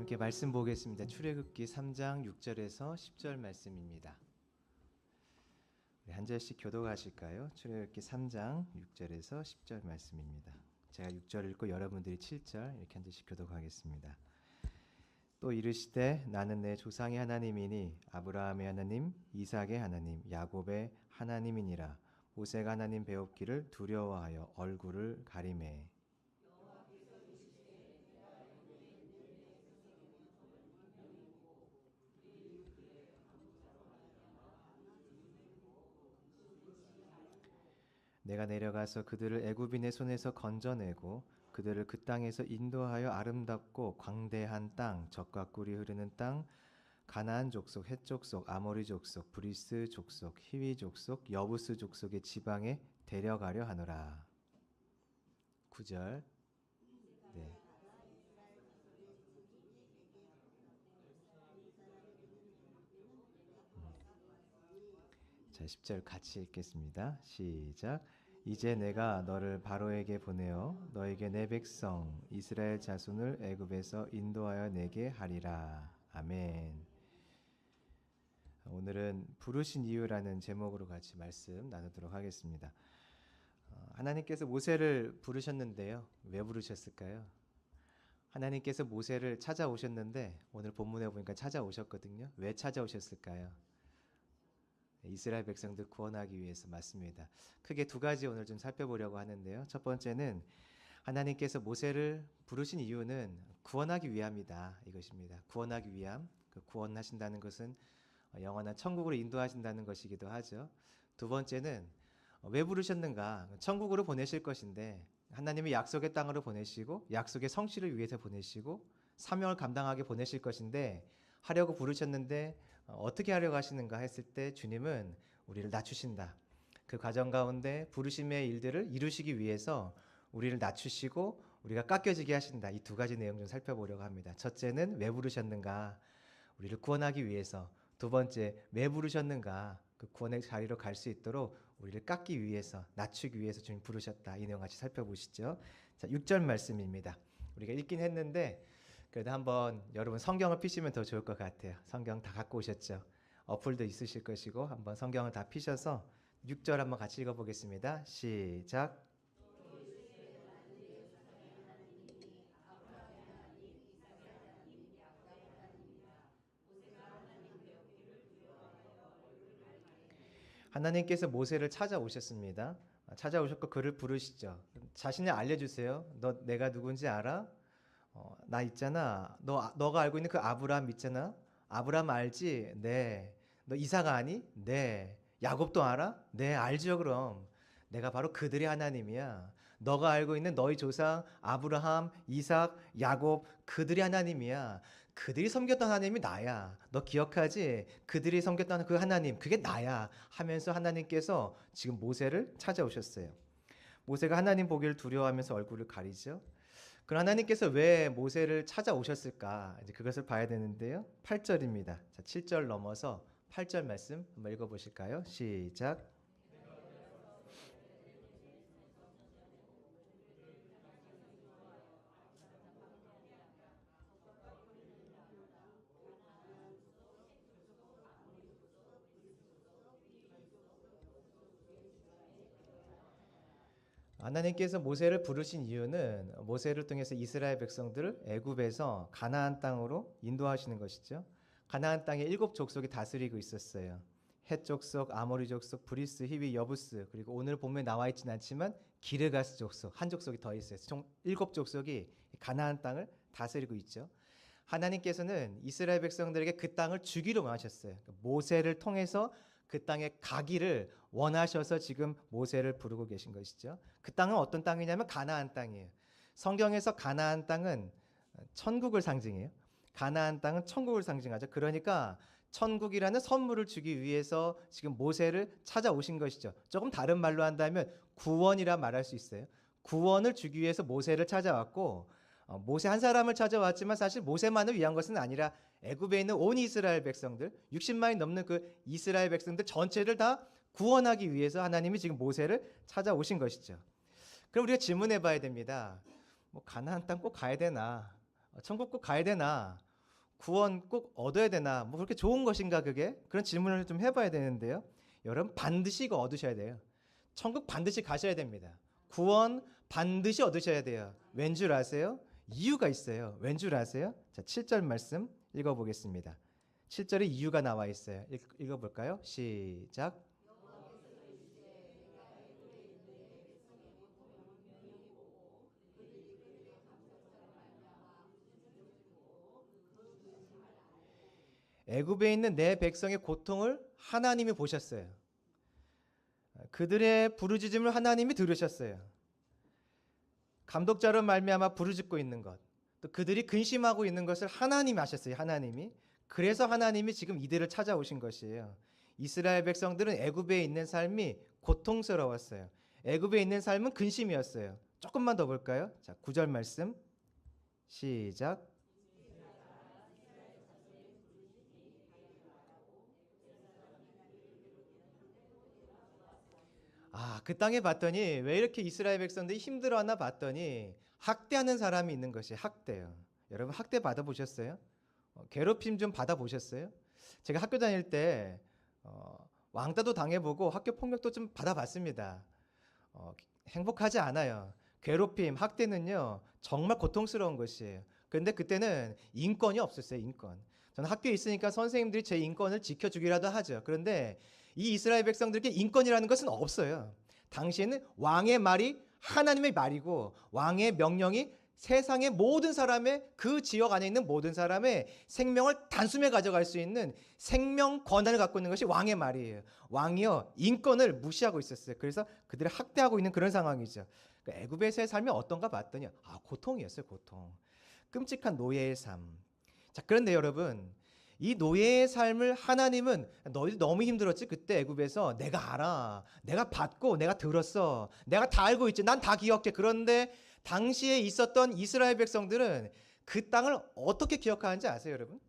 함께 말씀 보겠습니다. 출애굽기 3장 6절에서 10절 말씀입니다. 우리 한 절씩 교독하실까요? 출애굽기 3장 6절에서 10절 말씀입니다. 제가 6절 읽고 여러분들이 7절 이렇게 한 절씩 교독하겠습니다. 또 이르시되 나는 내 조상의 하나님이니 아브라함의 하나님, 이삭의 하나님, 야곱의 하나님이니라. 모세가 하나님 배웠기를 두려워하여 얼굴을 가리매. 내가 내려가서 그들을 애굽인의 손에서 건져내고 그들을 그 땅에서 인도하여 아름답고 광대한 땅, 젖과 꿀이 흐르는 땅, 가나안 족속, 헷 족속, 아모리 족속, 브리스 족속, 히위 족속, 여부스 족속의 지방에 데려가려 하노라. 9절. 네. 자, 10절 같이 읽겠습니다. 시작. 이제 내가 너를 바로에게 보내어 너에게 내 백성 이스라엘 자손을 애굽에서 인도하여 내게 하리라. 아멘. 오늘은 부르신 이유라는 제목으로 같이 말씀 나누도록 하겠습니다. 하나님께서 모세를 부르셨는데요. 왜 부르셨을까요? 하나님께서 모세를 찾아오셨는데 오늘 본문에 보니까 찾아오셨거든요. 왜 찾아오셨을까요? 이스라엘 백성들 구원하기 위해서 맞습니다. 크게 두 가지 오늘 좀 살펴보려고 하는데요. 첫 번째는 하나님께서 모세를 부르신 이유는 구원하기 위함이다. 이것입니다. 구원하기 위함. 그 구원하신다는 것은 영원한 천국으로 인도하신다는 것이기도 하죠. 두 번째는 왜 부르셨는가? 천국으로 보내실 것인데 하나님이 약속의 땅으로 보내시고 약속의 성취를 위해서 보내시고 사명을 감당하게 보내실 것인데 하려고 부르셨는데 어떻게 하려고 하시는가 했을 때 주님은 우리를 낮추신다. 그 과정 가운데 부르심의 일들을 이루시기 위해서 우리를 낮추시고 우리가 깎여지게 하신다. 이 두 가지 내용 좀 살펴보려고 합니다. 첫째는 왜 부르셨는가? 우리를 구원하기 위해서. 두 번째, 왜 부르셨는가? 그 구원의 자리로 갈 수 있도록 우리를 깎기 위해서, 낮추기 위해서 주님 부르셨다. 이 내용 같이 살펴보시죠. 자, 6절 말씀입니다. 우리가 읽긴 했는데 그래도 한번 여러분 성경을 피시면 더 좋을 것 같아요. 성경 다 갖고 오셨죠? 어플도 있으실 것이고 한번 성경을 다 피셔서 6절 한번 같이 읽어보겠습니다. 시작. 하나님께서 모세를 찾아오셨습니다. 찾아오셨고 그를 부르시죠. 자신을 알려주세요. 너 내가 누군지 알아? 나 있잖아. 너가 알고 있는 그 아브라함 있잖아. 아브라함 알지? 네. 너 이삭 아니? 네. 야곱도 알아? 네, 알죠. 그럼 내가 바로 그들의 하나님이야. 너가 알고 있는 너희 조상 아브라함, 이삭, 야곱 그들의 하나님이야. 그들이 섬겼던 하나님이 나야. 너 기억하지? 그들이 섬겼던 그 하나님 그게 나야 하면서 하나님께서 지금 모세를 찾아오셨어요. 모세가 하나님 보기를 두려워하면서 얼굴을 가리죠. 그럼 하나님께서 왜 모세를 찾아오셨을까? 이제 그것을 봐야 되는데요. 8절입니다. 자, 7절 넘어서 8절 말씀 한번 읽어보실까요? 시작. 하나님께서 모세를 부르신 이유는 모세를 통해서 이스라엘 백성들을 애굽에서 가나안 땅으로 인도하시는 것이죠. 가나안 땅에 7족속이 다스리고 있었어요. 헷 족속, 아모리 족속, 브리스, 히위, 여부스, 그리고 오늘 본문에 나와 있지는 않지만 기르가스 족속, 한 족속이 더 있어요. 총 7족속이 가나안 땅을 다스리고 있죠. 하나님께서는 이스라엘 백성들에게 그 땅을 주기로 하셨어요. 모세를 통해서 그 땅에 가기를 원하셔서 지금 모세를 부르고 계신 것이죠. 그 땅은 어떤 땅이냐면 가나안 땅이에요. 성경에서 가나안 땅은 천국을 상징해요. 가나안 땅은 천국을 상징하죠. 그러니까 천국이라는 선물을 주기 위해서 지금 모세를 찾아오신 것이죠. 조금 다른 말로 한다면 구원이라 말할 수 있어요. 구원을 주기 위해서 모세를 찾아왔고 모세 한 사람을 찾아왔지만 사실 모세만을 위한 것은 아니라 애굽에 있는 온 이스라엘 백성들 60만이 넘는 그 이스라엘 백성들 전체를 다 구원하기 위해서 하나님이 지금 모세를 찾아오신 것이죠. 그럼 우리가 질문해 봐야 됩니다. 뭐 가나안 땅 꼭 가야 되나? 천국 꼭 가야 되나? 구원 꼭 얻어야 되나? 뭐 그렇게 좋은 것인가 그게? 그런 질문을 좀 해봐야 되는데요. 여러분 반드시 이거 얻으셔야 돼요. 천국 반드시 가셔야 됩니다. 구원 반드시 얻으셔야 돼요. 왠 줄 아세요? 이유가 있어요. 왠 줄 아세요? 자, 7절 말씀 읽어보겠습니다. 7절에 이유가 나와 있어요. 읽어볼까요? 시작. 애굽에 있는 내 백성의 고통을 하나님이 보셨어요. 그들의 부르짖음을 하나님이 들으셨어요. 감독자로 말미암아 부르짖고 있는 것, 또 그들이 근심하고 있는 것을 하나님이 아셨어요. 하나님이. 그래서 하나님이 지금 이들을 찾아오신 것이에요. 이스라엘 백성들은 애굽에 있는 삶이 고통스러웠어요. 애굽에 있는 삶은 근심이었어요. 조금만 더 볼까요? 자, 9절 말씀 시작. 아, 그 땅에 봤더니 왜 이렇게 이스라엘 백성들이 힘들어하나 봤더니 학대하는 사람이 있는 것이 학대요. 여러분 학대 받아보셨어요? 괴롭힘 좀 받아보셨어요? 제가 학교 다닐 때 왕따도 당해보고 학교 폭력도 좀 받아봤습니다. 행복하지 않아요. 괴롭힘, 학대는요 정말 고통스러운 것이에요. 그런데 그때는 인권이 없었어요. 인권. 저는 학교에 있으니까 선생님들이 제 인권을 지켜주기라도 하죠. 그런데 이 이스라엘 백성들에게 인권이라는 것은 없어요. 당시에는 왕의 말이 하나님의 말이고 왕의 명령이 세상의 모든 사람의 그 지역 안에 있는 모든 사람의 생명을 단숨에 가져갈 수 있는 생명 권한을 갖고 있는 것이 왕의 말이에요. 왕이요 인권을 무시하고 있었어요. 그래서 그들을 학대하고 있는 그런 상황이죠. 그러니까 애굽에서의 삶이 어떤가 봤더니 고통이었어요. 고통. 끔찍한 노예의 삶. 자, 그런데 여러분 이 노예의 삶을 하나님은 너희들 너무 힘들었지 그때 애굽에서 내가 알아. 내가 봤고 내가 들었어. 내가 다 알고 있지. 난 다 기억해. 그런데 당시에 있었던 이스라엘 백성들은 그 땅을 어떻게 기억하는지 아세요, 여러분?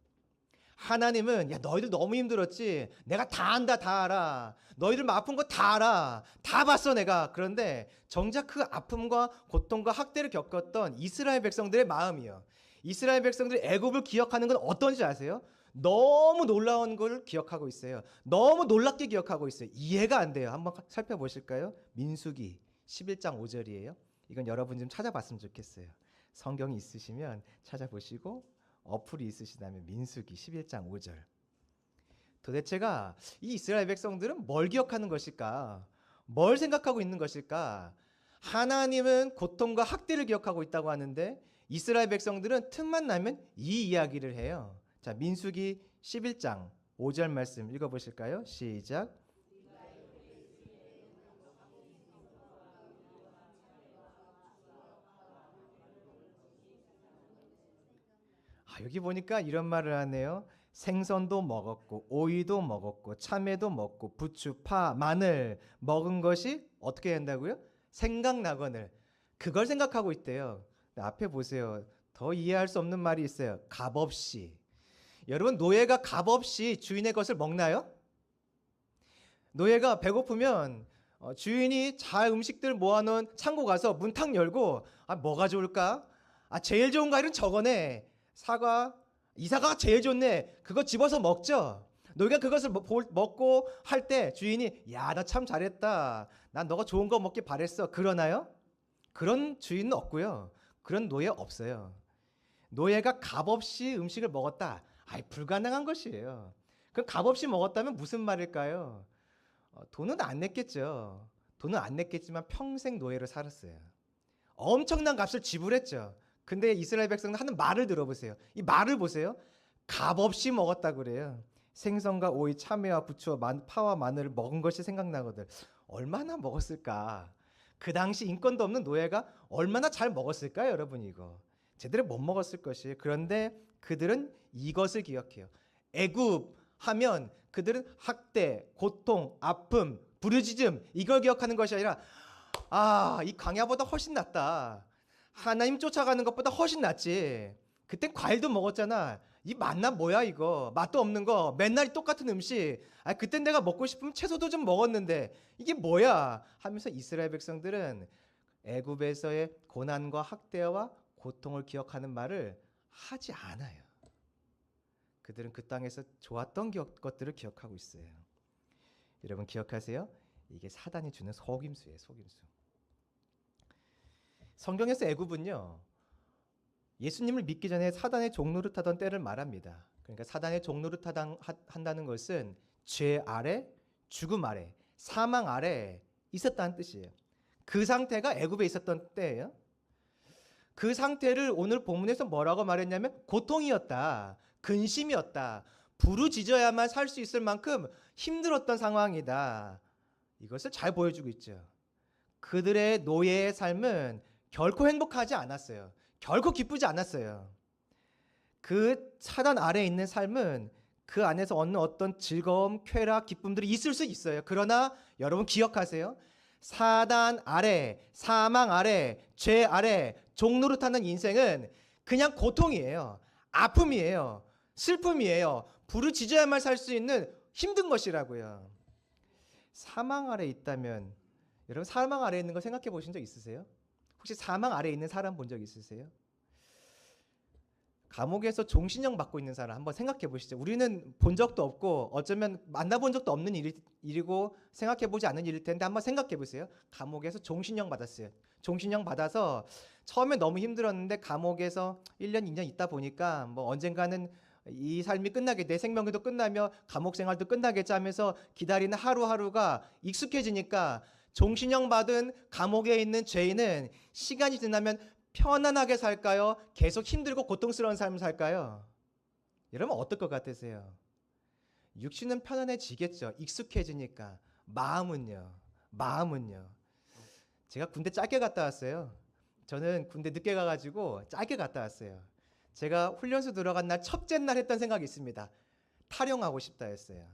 하나님은 야 너희들 너무 힘들었지. 내가 다 안다, 다 알아. 너희들 아픈 거 다 알아. 다 봤어 내가. 그런데 정작 그 아픔과 고통과 학대를 겪었던 이스라엘 백성들의 마음이요. 이스라엘 백성들이 애굽을 기억하는 건 어떤지 아세요? 너무 놀라운 걸 기억하고 있어요. 너무 놀랍게 기억하고 있어요. 이해가 안 돼요. 한번 살펴보실까요? 민수기 11장 5절이에요. 이건 여러분 좀 찾아봤으면 좋겠어요. 성경이 있으시면 찾아보시고 어플이 있으시다면 민수기 11장 5절. 도대체가 이 이스라엘 백성들은 뭘 기억하는 것일까? 뭘 생각하고 있는 것일까? 하나님은 고통과 학대를 기억하고 있다고 하는데 이스라엘 백성들은 틈만 나면 이 이야기를 해요. 자, 민수기 11장 5절 말씀 읽어보실까요? 시작. 여기 보니까 이런 말을 하네요. 생선도 먹었고 오이도 먹었고 참외도 먹고 부추, 파, 마늘 먹은 것이 어떻게 된다고요? 생각나거늘. 그걸 생각하고 있대요. 앞에 보세요. 더 이해할 수 없는 말이 있어요. 값없이. 여러분 노예가 값없이 주인의 것을 먹나요? 노예가 배고프면 주인이 잘 음식들 모아놓은 창고 가서 문 탁 열고 뭐가 좋을까? 제일 좋은 과일은 저거네. 사과, 이 사과가 제일 좋네. 그거 집어서 먹죠. 노예가 그것을 먹고 할 때 주인이 야, 나 참 잘했다. 난 너가 좋은 거 먹길 바랬어. 그러나요? 그런 주인은 없고요. 그런 노예 없어요. 노예가 값없이 음식을 먹었다. 불가능한 것이에요. 그럼 값없이 먹었다면 무슨 말일까요? 돈은 안 냈겠죠. 돈은 안 냈겠지만 평생 노예로 살았어요. 엄청난 값을 지불했죠. 근데 이스라엘 백성은 하는 말을 들어보세요. 이 말을 보세요. 값없이 먹었다고 그래요. 생선과 오이, 참외와 부추와 파와 마늘을 먹은 것이 생각나거든. 얼마나 먹었을까? 그 당시 인권도 없는 노예가 얼마나 잘 먹었을까요, 여러분 이거? 제대로 못 먹었을 것이에요. 그런데 그들은 이것을 기억해요. 애굽 하면 그들은 학대, 고통, 아픔, 부르짖음 이걸 기억하는 것이 아니라 이 광야보다 훨씬 낫다. 하나님 쫓아가는 것보다 훨씬 낫지. 그땐 과일도 먹었잖아. 이 맛나 뭐야 이거. 맛도 없는 거. 맨날 똑같은 음식. 그땐 내가 먹고 싶으면 채소도 좀 먹었는데 이게 뭐야 하면서 이스라엘 백성들은 애굽에서의 고난과 학대와 고통을 기억하는 말을 하지 않아요. 그들은 그 땅에서 좋았던 것들을 기억하고 있어요. 여러분 기억하세요? 이게 사단이 주는 속임수예요, 속임수. 성경에서 애굽은요, 예수님을 믿기 전에 사단의 종노릇하던 때를 말합니다. 그러니까 사단의 종노릇한다는 것은 죄 아래, 죽음 아래, 사망 아래 있었다는 뜻이에요. 그 상태가 애굽에 있었던 때예요. 그 상태를 오늘 본문에서 뭐라고 말했냐면 고통이었다, 근심이었다, 부르짖어야만 살 수 있을 만큼 힘들었던 상황이다. 이것을 잘 보여주고 있죠. 그들의 노예의 삶은 결코 행복하지 않았어요. 결코 기쁘지 않았어요. 그 사단 아래에 있는 삶은 그 안에서 얻는 어떤 즐거움, 쾌락, 기쁨들이 있을 수 있어요. 그러나 여러분 기억하세요. 사단 아래, 사망 아래, 죄 아래 종노릇하는 인생은 그냥 고통이에요. 아픔이에요. 슬픔이에요. 부르짖어야만 살 수 있는 힘든 것이라고요. 사망 아래 있다면 여러분 사망 아래 있는 거 생각해 보신 적 있으세요? 혹시 사망 아래 있는 사람 본 적 있으세요? 감옥에서 종신형 받고 있는 사람 한번 생각해 보시죠. 우리는 본 적도 없고 어쩌면 만나본 적도 없는 일이고 생각해 보지 않은 일일 텐데 한번 생각해 보세요. 감옥에서 종신형 받았어요. 종신형 받아서 처음에 너무 힘들었는데 감옥에서 1년, 2년 있다 보니까 뭐 언젠가는 이 삶이 끝나게 내 생명도 끝나며 감옥 생활도 끝나겠지 하면서 기다리는 하루하루가 익숙해지니까 종신형 받은 감옥에 있는 죄인은 시간이 지나면 편안하게 살까요? 계속 힘들고 고통스러운 삶을 살까요? 여러분 어떨 것 같으세요? 육신은 편안해지겠죠. 익숙해지니까. 마음은요. 마음은요. 제가 군대 짧게 갔다 왔어요. 저는 군대 늦게 가가지고 짧게 갔다 왔어요. 제가 훈련소 들어간 날 첫째 날 했던 생각이 있습니다. 탈영하고 싶다 했어요.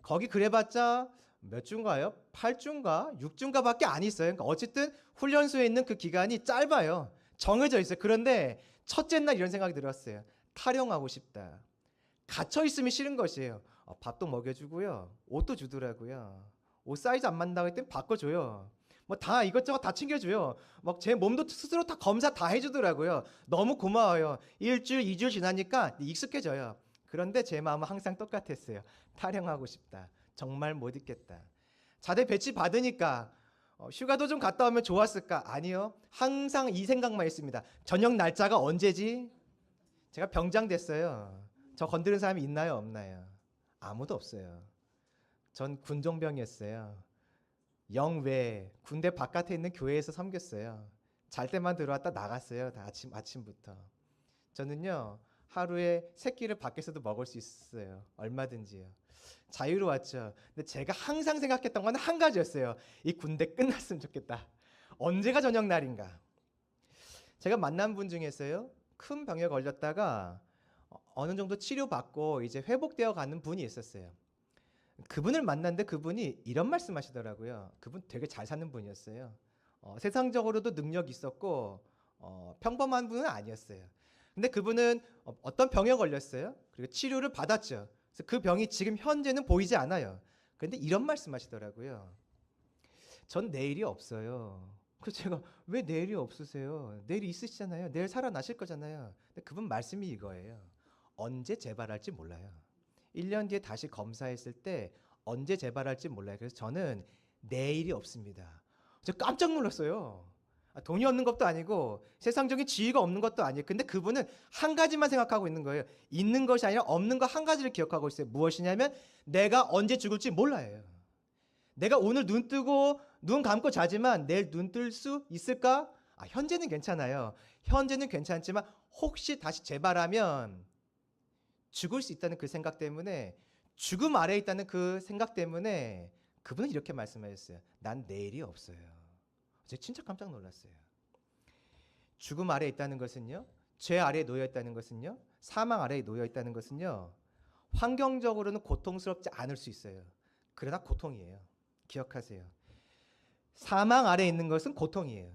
거기 그래봤자 몇 주인가요? 8주인가? 6주인가 밖에 안 있어요. 그러니까 어쨌든 훈련소에 있는 그 기간이 짧아요. 정해져 있어요. 그런데 첫째 날 이런 생각이 들었어요. 탈영하고 싶다. 갇혀 있으면 싫은 것이에요. 밥도 먹여주고요. 옷도 주더라고요. 옷 사이즈 안 맞는다고 했더니 바꿔줘요. 뭐 다 이것저것 다 챙겨줘요. 막 제 몸도 스스로 다 검사 다 해주더라고요. 너무 고마워요. 1주일, 2주일 지나니까 익숙해져요. 그런데 제 마음은 항상 똑같았어요. 탈영하고 싶다. 정말 못 있겠다. 자대 배치 받으니까 휴가도 좀 갔다 오면 좋았을까? 아니요. 항상 이 생각만 있습니다. 저녁 날짜가 언제지? 제가 병장 됐어요. 저 건드는 사람이 있나요? 없나요? 아무도 없어요. 전 군종병이었어요. 영외 군대 바깥에 있는 교회에서 섬겼어요. 잘 때만 들어왔다 나갔어요. 다 아침부터. 저는요. 하루에 3끼를 밖에서도 먹을 수 있어요. 얼마든지요. 자유로웠죠. 근데 제가 항상 생각했던 건 한 가지였어요. 이 군대 끝났으면 좋겠다. 언제가 저녁 날인가? 제가 만난 분 중에서요. 큰 병에 걸렸다가 어느 정도 치료받고 이제 회복되어 가는 분이 있었어요. 그분을 만났는데 그분이 이런 말씀하시더라고요. 그분 되게 잘 사는 분이었어요. 세상적으로도 능력이 있었고 평범한 분은 아니었어요. 근데 그분은 어떤 병에 걸렸어요. 그리고 치료를 받았죠. 그래서 그 병이 지금 현재는 보이지 않아요. 그런데 이런 말씀하시더라고요. 전 내일이 없어요. 그래서 제가 왜 내일이 없으세요? 내일이 있으시잖아요. 내일 살아나실 거잖아요. 근데 그분 말씀이 이거예요. 언제 재발할지 몰라요. 1년 뒤에 다시 검사했을 때 언제 재발할지 몰라요. 그래서 저는 내일이 없습니다. 저 깜짝 놀랐어요. 돈이 없는 것도 아니고 세상적인 지위가 없는 것도 아니에요. 근데 그분은 한 가지만 생각하고 있는 거예요. 있는 것이 아니라 없는 거 한 가지를 기억하고 있어요. 무엇이냐면 내가 언제 죽을지 몰라요. 내가 오늘 눈 뜨고 눈 감고 자지만 내일 눈 뜰 수 있을까? 현재는 괜찮아요. 현재는 괜찮지만 혹시 다시 재발하면 죽을 수 있다는 그 생각 때문에 죽음 아래에 있다는 그 생각 때문에 그분은 이렇게 말씀하셨어요. 난 내일이 없어요. 제가 진짜 깜짝 놀랐어요. 죽음 아래에 있다는 것은요. 죄 아래에 놓여 있다는 것은요. 사망 아래에 놓여 있다는 것은요. 환경적으로는 고통스럽지 않을 수 있어요. 그러나 고통이에요. 기억하세요. 사망 아래에 있는 것은 고통이에요.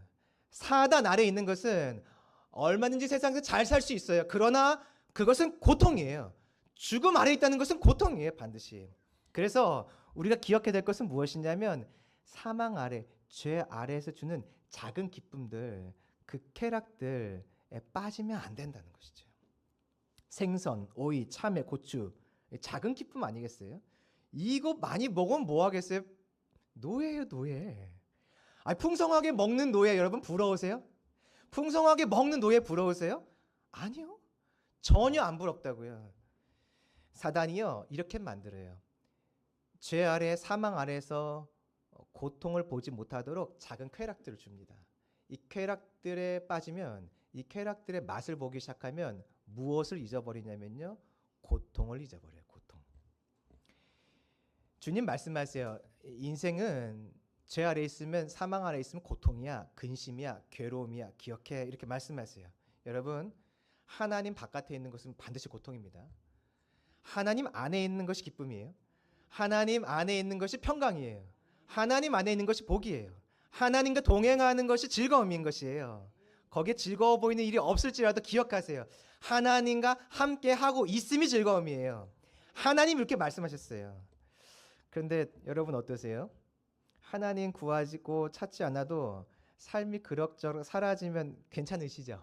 사단 아래에 있는 것은 얼마든지 세상에서 잘 살 수 있어요. 그러나 그것은 고통이에요. 죽음 아래에 있다는 것은 고통이에요. 반드시. 그래서 우리가 기억해야 될 것은 무엇이냐면 사망 아래, 죄 아래에서 주는 작은 기쁨들, 그 쾌락들에 빠지면 안 된다는 것이죠. 생선, 오이, 참외, 고추, 작은 기쁨 아니겠어요? 이거 많이 먹으면 뭐 하겠어요? 노예예요, 노예. 풍성하게 먹는 노예 여러분 부러우세요? 풍성하게 먹는 노예 부러우세요? 아니요. 전혀 안 부럽다고요. 사단이요 이렇게 만들어요. 죄 아래 사망 아래에서 고통을 보지 못하도록 작은 쾌락들을 줍니다. 이 쾌락들에 빠지면 이 쾌락들의 맛을 보기 시작하면 무엇을 잊어버리냐면요. 고통을 잊어버려요. 고통. 주님 말씀하세요. 인생은 죄 아래 있으면 사망 아래 있으면 고통이야. 근심이야. 괴로움이야. 기억해. 이렇게 말씀하세요. 여러분 하나님 바깥에 있는 것은 반드시 고통입니다. 하나님 안에 있는 것이 기쁨이에요. 하나님 안에 있는 것이 평강이에요. 하나님 안에 있는 것이 복이에요. 하나님과 동행하는 것이 즐거움인 것이에요. 거기에 즐거워 보이는 일이 없을지라도 기억하세요. 하나님과 함께 하고 있음이 즐거움이에요. 하나님 이렇게 말씀하셨어요. 그런데 여러분 어떠세요? 하나님 구하고 찾지 않아도 삶이 그럭저럭 사라지면 괜찮으시죠?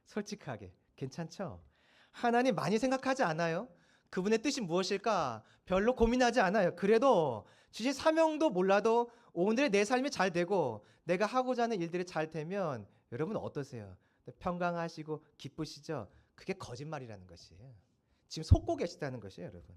솔직하게 괜찮죠? 하나님 많이 생각하지 않아요? 그분의 뜻이 무엇일까? 별로 고민하지 않아요. 그래도 주신 사명도 몰라도 오늘의 내 삶이 잘 되고 내가 하고자 하는 일들이 잘 되면 여러분 어떠세요? 평강하시고 기쁘시죠? 그게 거짓말이라는 것이에요. 지금 속고 계시다는 것이에요, 여러분.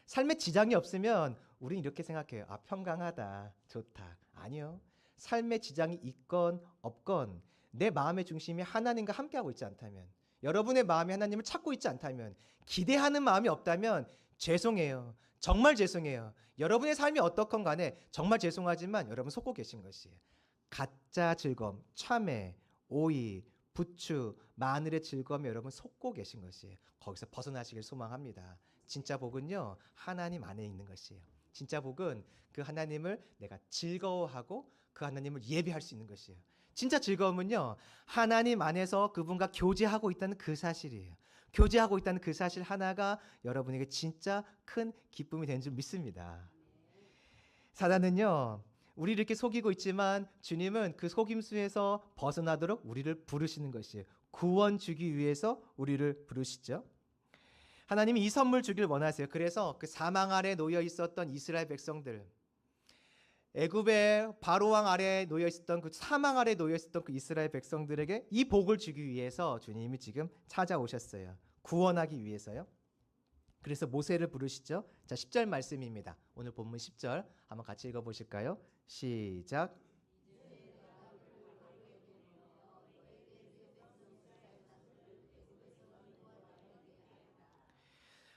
삶에 지장이 없으면 우리는 이렇게 생각해요. 평강하다, 좋다. 아니요. 삶에 지장이 있건 없건 내 마음의 중심이 하나님과 함께하고 있지 않다면, 여러분의 마음이 하나님을 찾고 있지 않다면, 기대하는 마음이 없다면 죄송해요. 정말 죄송해요. 여러분의 삶이 어떻건 간에 정말 죄송하지만 여러분 속고 계신 것이에요. 가짜 즐거움, 참외, 오이, 부추, 마늘의 즐거움에 여러분 속고 계신 것이에요. 거기서 벗어나시길 소망합니다. 진짜 복은요 하나님 안에 있는 것이에요. 진짜 복은 그 하나님을 내가 즐거워하고 그 하나님을 예배할 수 있는 것이에요. 진짜 즐거움은요 하나님 안에서 그분과 교제하고 있다는 그 사실이에요. 교제하고 있다는 그 사실 하나가 여러분에게 진짜 큰 기쁨이 되는 줄 믿습니다. 사단은요 우리를 이렇게 속이고 있지만 주님은 그 속임수에서 벗어나도록 우리를 부르시는 것이에요. 구원 주기 위해서 우리를 부르시죠. 하나님이 이 선물 주길 원하세요. 그래서 그 사망 아래 놓여 있었던 이스라엘 백성들, 애굽의 바로왕 아래 놓여 있었던 그 사망 아래 놓여 있었던 그 이스라엘 백성들에게 이 복을 주기 위해서 주님이 지금 찾아오셨어요. 구원하기 위해서요. 그래서 모세를 부르시죠. 자, 10절 말씀입니다. 오늘 본문 10절 한번 같이 읽어 보실까요? 시작.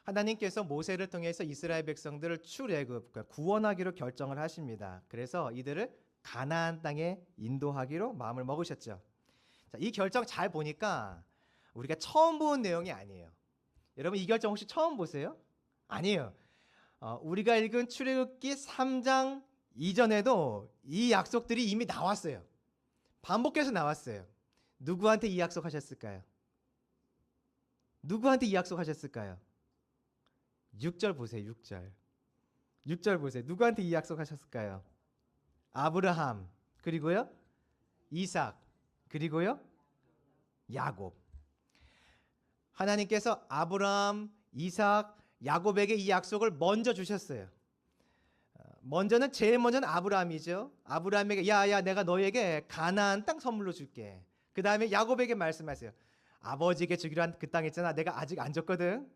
하나님께서 모세를 통해서 이스라엘 백성들을 출애굽, 그러니까 구원하기로 결정을 하십니다. 그래서 이들을 가나안 땅에 인도하기로 마음을 먹으셨죠. 자, 이 결정 잘 보니까 우리가 처음 본 내용이 아니에요. 여러분 이 결정 혹시 처음 보세요? 아니에요. 우리가 읽은 출애굽기 3장 이전에도 이 약속들이 이미 나왔어요. 반복해서 나왔어요. 누구한테 이 약속하셨을까요? 누구한테 이 약속하셨을까요? 6절 보세요. 6절 보세요. 누구한테 이 약속하셨을까요? 아브라함, 그리고요 이삭, 그리고요 야곱. 하나님께서 아브라함, 이삭, 야곱에게 이 약속을 먼저 주셨어요. 제일 먼저는 아브라함이죠. 아브라함에게 야야 내가 너에게 가나안 땅 선물로 줄게. 그 다음에 야곱에게 말씀하세요. 아버지에게 주기로 한 그 땅 있잖아. 내가 아직 안 줬거든.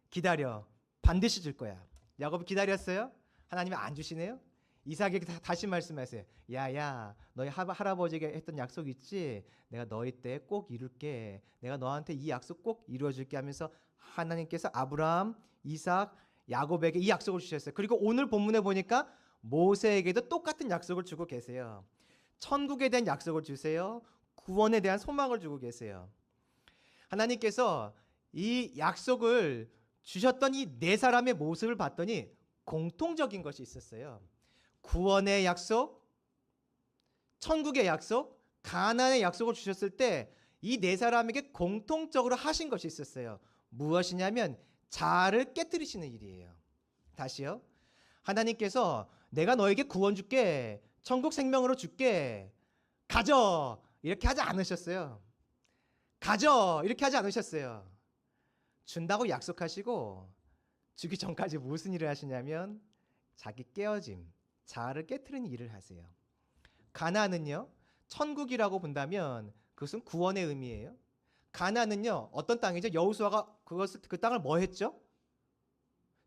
기다려. 반드시 줄 거야. 야곱이 기다렸어요. 하나님이 안 주시네요. 이삭에게 다시 말씀하세요. 야야 너희 할아버지에게 했던 약속 있지? 내가 너희 때 꼭 이룰게. 내가 너한테 이 약속 꼭 이루어줄게 하면서 하나님께서 아브라함, 이삭, 야곱에게 이 약속을 주셨어요. 그리고 오늘 본문에 보니까 모세에게도 똑같은 약속을 주고 계세요. 천국에 대한 약속을 주세요. 구원에 대한 소망을 주고 계세요. 하나님께서 이 약속을 주셨던 이 네 사람의 모습을 봤더니 공통적인 것이 있었어요. 구원의 약속, 천국의 약속, 가나안의 약속을 주셨을 때 이 네 사람에게 공통적으로 하신 것이 있었어요. 무엇이냐면 자아를 깨뜨리시는 일이에요. 다시요. 하나님께서 내가 너에게 구원 줄게, 천국 생명으로 줄게, 가져 이렇게 하지 않으셨어요. 가져 이렇게 하지 않으셨어요. 준다고 약속하시고 주기 전까지 무슨 일을 하시냐면 자기 깨어짐, 자아를 깨트리는 일을 하세요. 가나안은요, 천국이라고 본다면 그것은 구원의 의미예요. 가나안은요, 어떤 땅이죠? 여호수아가 그 땅을 뭐 했죠?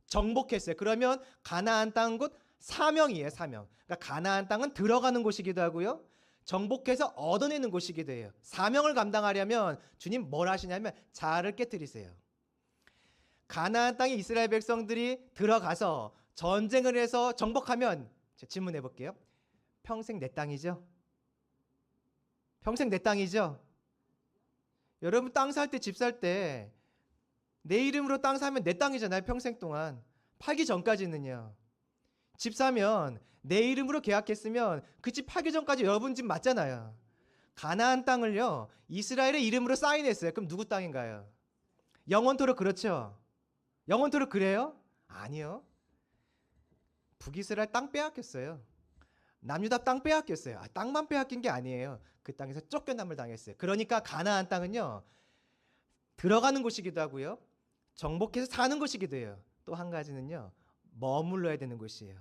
정복했어요. 그러면 가나안 땅은 곧 사명이에요, 사명. 그러니까 가나안 땅은 들어가는 곳이기도 하고요, 정복해서 얻어내는 곳이기도 해요. 사명을 감당하려면 주님 뭘 하시냐면 자아를 깨뜨리세요. 가나안 땅에 이스라엘 백성들이 들어가서 전쟁을 해서 정복하면, 제가 질문해 볼게요. 평생 내 땅이죠? 평생 내 땅이죠? 여러분 땅 살 때, 집 살 때 내 이름으로 땅 사면 내 땅이잖아요. 평생 동안. 팔기 전까지는요. 집 사면 내 이름으로 계약했으면 그 집 팔기 전까지 여러분 집 맞잖아요. 가나안 땅을요, 이스라엘의 이름으로 사인했어요. 그럼 누구 땅인가요? 영원토록 그렇죠? 영원토록 그래요? 아니요. 북이스라엘 땅 빼앗겼어요. 남유다 땅 빼앗겼어요. 땅만 빼앗긴 게 아니에요. 그 땅에서 쫓겨남을 당했어요. 그러니까 가나안 땅은요, 들어가는 곳이기도 하고요, 정복해서 사는 곳이기도 해요. 또 한 가지는요, 머물러야 되는 곳이에요.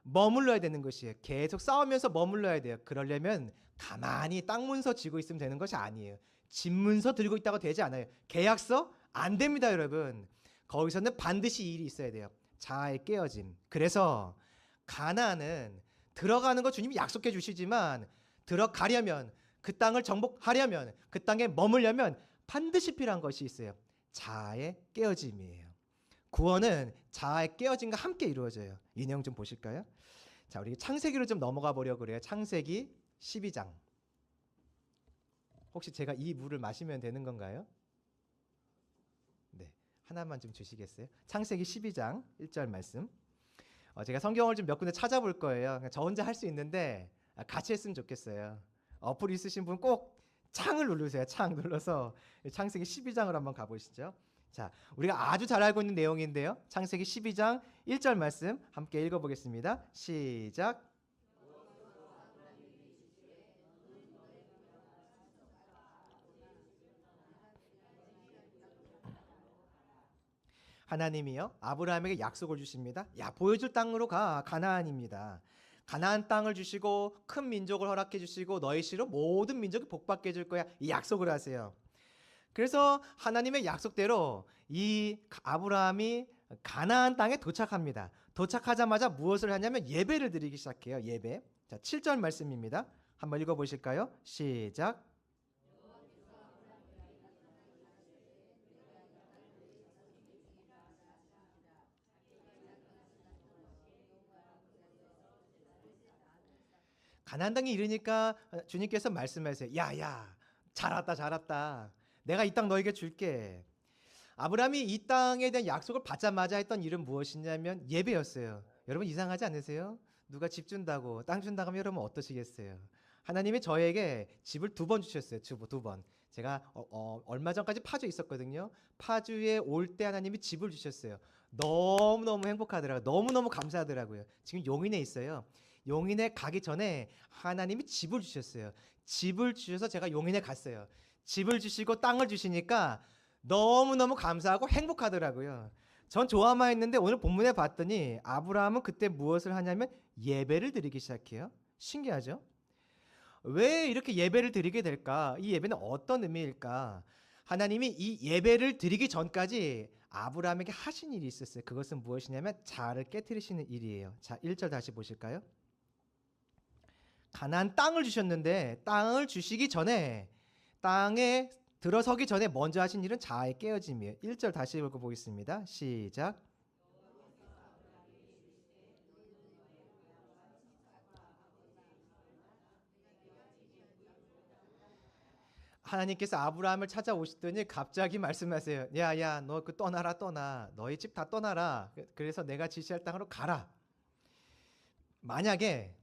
머물러야 되는 곳이에요. 계속 싸우면서 머물러야 돼요. 그러려면 가만히 땅 문서 쥐고 있으면 되는 것이 아니에요. 집 문서 들고 있다고 되지 않아요. 계약서? 안 됩니다, 여러분. 거기서는 반드시 일이 있어야 돼요. 자아의 깨어짐. 그래서 가나안은 들어가는 거 주님이 약속해 주시지만, 들어가려면, 그 땅을 정복하려면, 그 땅에 머물려면 반드시 필요한 것이 있어요. 자아의 깨어짐이에요. 구원은 자아의 깨어짐과 함께 이루어져요. 이 내용 좀 보실까요? 자, 우리 창세기로 좀 넘어가 보려고 그래요. 창세기 12장. 혹시 제가 이 물을 마시면 되는 건가요? 네, 하나만 좀 주시겠어요? 창세기 12장 1절 말씀. 제가 성경을 좀 몇 군데 찾아볼 거예요. 저 혼자 할 수 있는데 같이 했으면 좋겠어요. 어플 있으신 분 꼭 창을 누르세요. 창 눌러서 창세기 12장을 한번 가보시죠. 자, 우리가 아주 잘 알고 있는 내용인데요. 창세기 12장 1절 말씀 함께 읽어보겠습니다. 시작. 하나님이요, 아브라함에게 약속을 주십니다. 야, 보여줄 땅으로 가. 가나안입니다. 가나안 땅을 주시고 큰 민족을 허락해 주시고 너희 씨로 모든 민족이 복받게 해줄 거야. 이 약속을 하세요. 그래서 하나님의 약속대로 이 아브라함이 가나안 땅에 도착합니다. 도착하자마자 무엇을 하냐면 예배를 드리기 시작해요. 예배. 자, 7절 말씀입니다. 한번 읽어보실까요? 시작. 가나안 땅에 이르니까 주님께서 말씀하세요. 야야, 잘 왔다 잘 왔다. 내가 이 땅 너에게 줄게. 아브라함이 이 땅에 대한 약속을 받자마자 했던 일은 무엇이냐면 예배였어요. 여러분 이상하지 않으세요? 누가 집 준다고, 땅 준다고 하면 여러분 어떠시겠어요? 하나님이 저에게 집을 2번 주셨어요. 2번. 제가 얼마 전까지 파주에 있었거든요. 파주에 올 때 하나님이 집을 주셨어요. 너무너무 행복하더라고요. 너무너무 감사하더라고요. 지금 용인에 있어요. 용인에 가기 전에 하나님이 집을 주셨어요. 집을 주셔서 제가 용인에 갔어요. 집을 주시고 땅을 주시니까 너무너무 감사하고 행복하더라고요. 전 좋아만 했는데 오늘 본문에 봤더니 아브라함은 그때 무엇을 하냐면 예배를 드리기 시작해요. 신기하죠? 왜 이렇게 예배를 드리게 될까? 이 예배는 어떤 의미일까? 하나님이 이 예배를 드리기 전까지 아브라함에게 하신 일이 있었어요. 그것은 무엇이냐면 자아를 깨트리시는 일이에요. 자, 1절 다시 보실까요? 가나안 땅을 주셨는데 땅을 주시기 전에, 땅에 들어서기 전에 먼저 하신 일은 자아의 깨어짐이에요. 1절 다시 읽어보겠습니다. 시작. 하나님께서 아브라함을 찾아오시더니 갑자기 말씀하세요. 야야, 너 그 떠나라, 떠나. 너희 집 다 떠나라. 그래서 내가 지시할 땅으로 가라. 만약에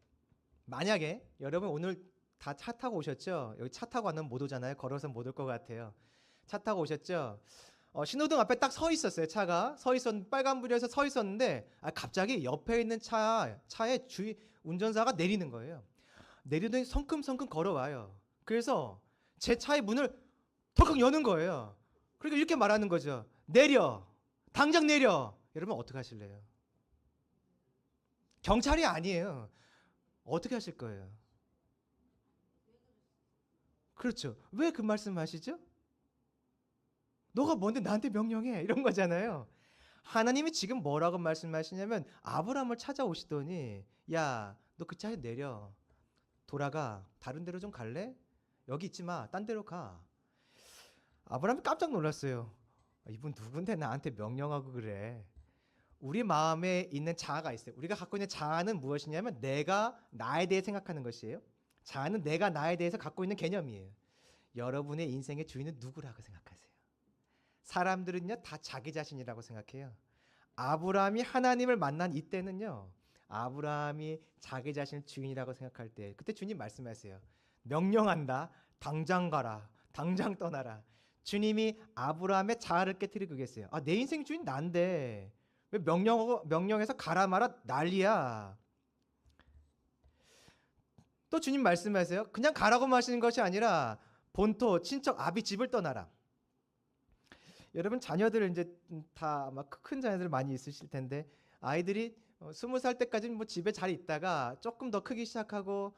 여러분 오늘 다 차 타고 오셨죠? 여기 차 타고 왔는 못 오잖아요. 걸어서 못 올 것 같아요. 차 타고 오셨죠? 신호등 앞에 딱 서 있었어요. 차가 빨간불에서 서 있었는데 갑자기 옆에 있는 차의 운전사가 내리는 거예요. 내리더니 성큼성큼 걸어와요. 그래서 제 차의 문을 덜컥 여는 거예요. 그러니까 이렇게 말하는 거죠. 내려. 당장 내려. 여러분 어떻게 하실래요? 경찰이 아니에요. 어떻게 하실 거예요? 그렇죠. 왜 그 말씀하시죠? 너가 뭔데 나한테 명령해? 이런 거잖아요. 하나님이 지금 뭐라고 말씀하시냐면 아브라함을 찾아오시더니 야, 너 그 차에 내려. 돌아가. 다른 데로 좀 갈래? 여기 있지 마. 딴 데로 가. 아브라함이 깜짝 놀랐어요. 이분 누군데 나한테 명령하고 그래. 우리 마음에 있는 자아가 있어요. 우리가 갖고 있는 자아는 무엇이냐면 내가 나에 대해 생각하는 것이에요. 자아는 내가 나에 대해서 갖고 있는 개념이에요. 여러분의 인생의 주인은 누구라고 생각하세요? 사람들은요 다 자기 자신이라고 생각해요. 아브라함이 하나님을 만난 이때는요, 아브라함이 자기 자신을 주인이라고 생각할 때 그때 주님 말씀하세요. 명령한다. 당장 가라. 당장 떠나라. 주님이 아브라함의 자아를 깨뜨리고 계세요. 아, 내 인생 주인 난데 왜 명령해서 가라 마라 난리야. 또 주님 말씀하세요. 그냥 가라고 하시는 것이 아니라 본토 친척 아비 집을 떠나라. 여러분 자녀들 이제 다 아마 큰 자녀들 많이 있으실 텐데 아이들이 20살 때까지는 뭐 집에 잘 있다가 조금 더 크기 시작하고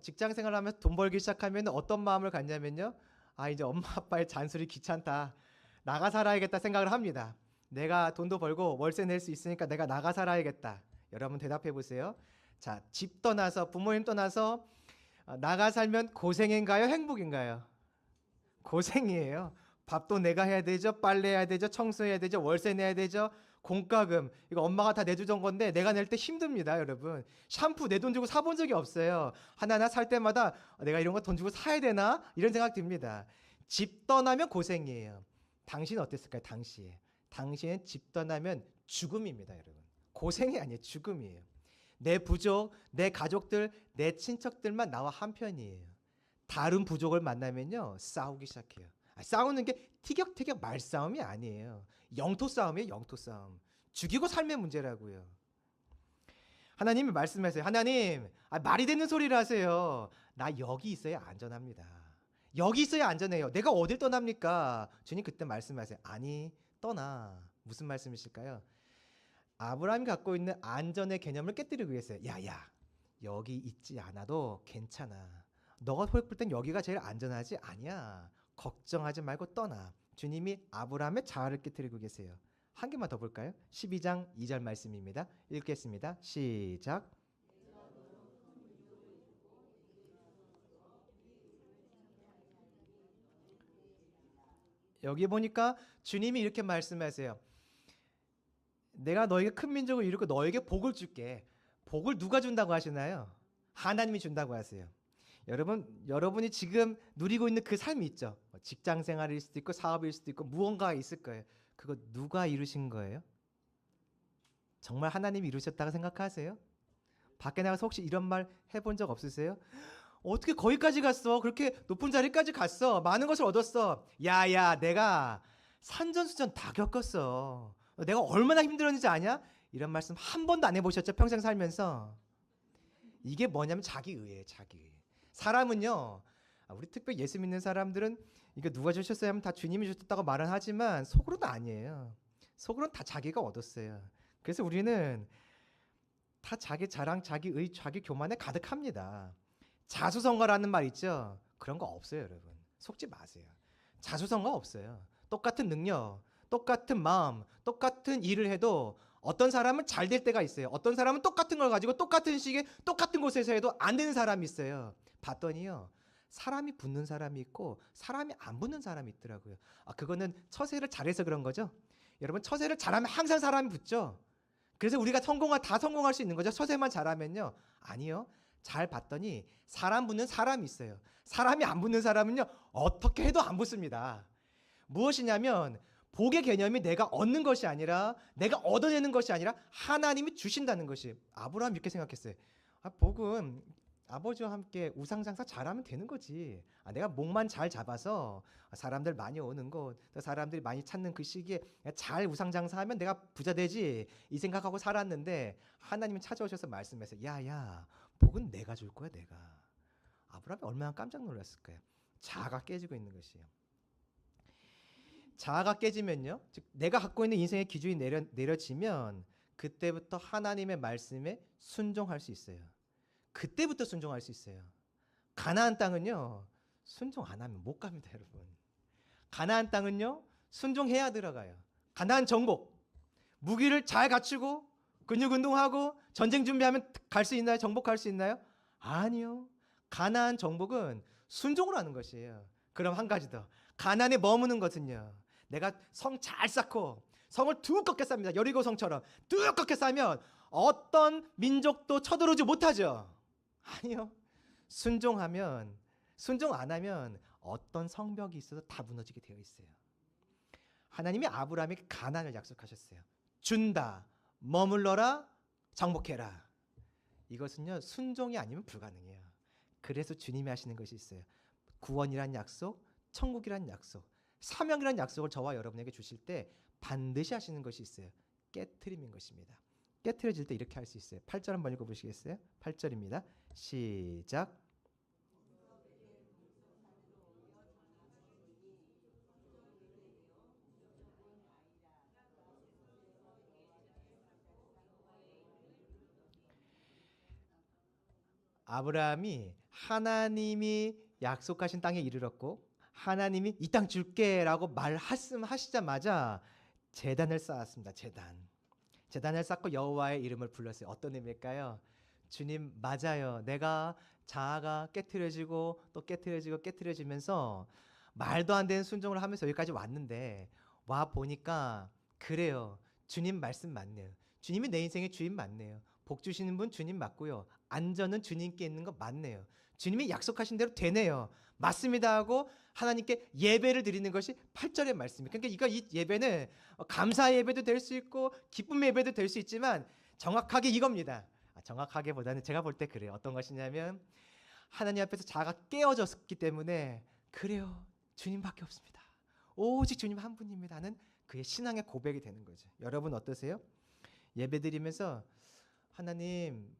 직장 생활하면서 돈 벌기 시작하면 어떤 마음을 갖냐면요. 아, 이제 엄마 아빠의 잔소리 귀찮다. 나가 살아야겠다 생각을 합니다. 내가 돈도 벌고 월세 낼 수 있으니까 내가 나가 살아야겠다. 여러분 대답해 보세요. 자, 집 떠나서 부모님 떠나서 나가 살면 고생인가요? 행복인가요? 고생이에요. 밥도 내가 해야 되죠. 빨래해야 되죠. 청소해야 되죠. 월세 내야 되죠. 공과금 이거 엄마가 다 내주던 건데 내가 낼 때 힘듭니다, 여러분. 샴푸 내 돈 주고 사본 적이 없어요. 하나하나 살 때마다 내가 이런 거 돈 주고 사야 되나 이런 생각 듭니다. 집 떠나면 고생이에요. 당신 어땠을까요? 당신은 집 떠나면 죽음입니다, 여러분. 고생이 아니에요, 죽음이에요. 내 부족, 내 가족들, 내 친척들만 나와 한편이에요. 다른 부족을 만나면요 싸우기 시작해요. 싸우는 게 티격태격 말싸움이 아니에요. 영토 싸움이에요. 영토 싸움. 죽이고 삶의 문제라고요. 하나님이 말씀하세요. 하나님, 말이 되는 소리를 하세요. 나 여기 있어야 안전합니다. 여기 있어야 안전해요. 내가 어딜 떠납니까? 주님 그때 말씀하세요. 아니, 떠나. 무슨 말씀이실까요? 아브라함이 갖고 있는 안전의 개념을 깨뜨리고 계세요. 야야, 여기 있지 않아도 괜찮아. 너가 홀쁠 땐 여기가 제일 안전하지? 아니야. 걱정하지 말고 떠나. 주님이 아브라함의 자아를 깨뜨리고 계세요. 한 개만 더 볼까요? 12장 2절 말씀입니다. 읽겠습니다. 시작. 여기 보니까 주님이 이렇게 말씀하세요. 내가 너에게 큰 민족을 이루고 너에게 복을 줄게. 복을 누가 준다고 하시나요? 하나님이 준다고 하세요. 여러분이 지금 누리고 있는 그 삶이 있죠. 직장 생활일 수도 있고 사업일 수도 있고 무언가가 있을 거예요. 그거 누가 이루신 거예요? 정말 하나님이 이루셨다고 생각하세요? 밖에 나가서 혹시 이런 말 해본 적 없으세요? 어떻게 거기까지 갔어? 그렇게 높은 자리까지 갔어. 많은 것을 얻었어. 야야, 내가 산전수전 다 겪었어. 내가 얼마나 힘들었는지 아냐? 이런 말씀 한 번도 안 해보셨죠? 평생 살면서. 이게 뭐냐면 자기의예요. 자기의. 사람은요, 우리 특별히 예수 믿는 사람들은 이거 누가 주셨어요 하면 다 주님이 주셨다고 말은 하지만 속으로는 아니에요. 속으로는 다 자기가 얻었어요. 그래서 우리는 다 자기 자랑, 자기의, 자기 교만에 가득합니다. 자수성가라는 말 있죠? 그런 거 없어요, 여러분. 속지 마세요. 자수성가 없어요. 똑같은 능력, 똑같은 마음, 똑같은 일을 해도 어떤 사람은 잘 될 때가 있어요. 어떤 사람은 똑같은 걸 가지고 똑같은 시기에 똑같은 곳에서 해도 안 되는 사람이 있어요. 봤더니요. 사람이 붙는 사람이 있고 사람이 안 붙는 사람이 있더라고요. 그거는 처세를 잘해서 그런 거죠. 여러분 처세를 잘하면 항상 사람이 붙죠. 그래서 우리가 다 성공할 수 있는 거죠. 처세만 잘하면요. 아니요. 잘 봤더니 사람 붙는 사람이 있어요. 사람이 안 붙는 사람은요. 어떻게 해도 안 붙습니다. 무엇이냐면 복의 개념이 내가 얻는 것이 아니라 내가 얻어내는 것이 아니라 하나님이 주신다는 것이. 아브라함 이렇게 생각했어요. 복은 아버지와 함께 우상장사 잘하면 되는 거지. 내가 목만 잘 잡아서 사람들 많이 오는 곳, 사람들이 많이 찾는 그 시기에 잘 우상장사하면 내가 부자 되지. 이 생각하고 살았는데 하나님이 찾아오셔서 말씀하세요. 야야, 복은 내가 줄 거야, 내가. 아브라함이 얼마나 깜짝 놀랐을까요? 자아가 깨지고 있는 것이에요. 자아가 깨지면요, 즉 내가 갖고 있는 인생의 기준이 내려지면 그때부터 하나님의 말씀에 순종할 수 있어요. 그때부터 순종할 수 있어요. 가나안 땅은요, 순종 안 하면 못 갑니다, 여러분. 가나안 땅은요, 순종해야 들어가요. 가나안 정복, 무기를 잘 갖추고 근육 운동하고 전쟁 준비하면 갈 수 있나요? 정복할 수 있나요? 아니요. 가나안 정복은 순종을 하는 것이에요. 그럼 한 가지 더. 가나안에 머무는 것은요, 내가 성 잘 쌓고 성을 두껍게 쌉니다. 여리고 성처럼 두껍게 싸면 어떤 민족도 쳐들어오지 못하죠. 아니요. 순종 안 하면 어떤 성벽이 있어도 다 무너지게 되어 있어요. 하나님이 아브라함에게 가나안을 약속하셨어요. 준다, 머물러라, 정복해라. 이것은요, 순종이 아니면 불가능해요. 그래서 주님이 하시는 것이 있어요. 구원이란 약속, 천국이란 약속, 사명이란 약속을 저와 여러분에게 주실 때 반드시 하시는 것이 있어요. 깨트림인 것입니다. 깨트려질 때 이렇게 할 수 있어요. 8절 한번 읽어보시겠어요? 8절입니다. 시작. 아브라함이 하나님이 약속하신 땅에 이르렀고 하나님이 이 땅 줄게라고 말씀하시자마자 제단을 쌓았습니다. 제단을 쌓고 여호와의 이름을 불렀어요. 어떤 의미일까요? 주님, 맞아요. 내가 자아가 깨트려지고 또 깨트려지면서 말도 안 되는 순종을 하면서 여기까지 왔는데 와 보니까 그래요. 주님 말씀 맞네요. 주님이 내 인생의 주인 맞네요. 복 주시는 분 주님 맞고요. 안전은 주님께 있는 거 맞네요. 주님이 약속하신 대로 되네요. 맞습니다 하고 하나님께 예배를 드리는 것이 8절의 말씀입니다. 그러니까 이 예배는 감사의 예배도 될 수 있고 기쁨의 예배도 될 수 있지만 정확하게 이겁니다. 정확하게보다는 제가 볼 때 그래요. 어떤 것이냐면 하나님 앞에서 자아가 깨어졌기 때문에 그래요. 주님밖에 없습니다. 오직 주님 한 분입니다 하는 그의 신앙의 고백이 되는 거죠. 여러분 어떠세요? 예배드리면서 하나님,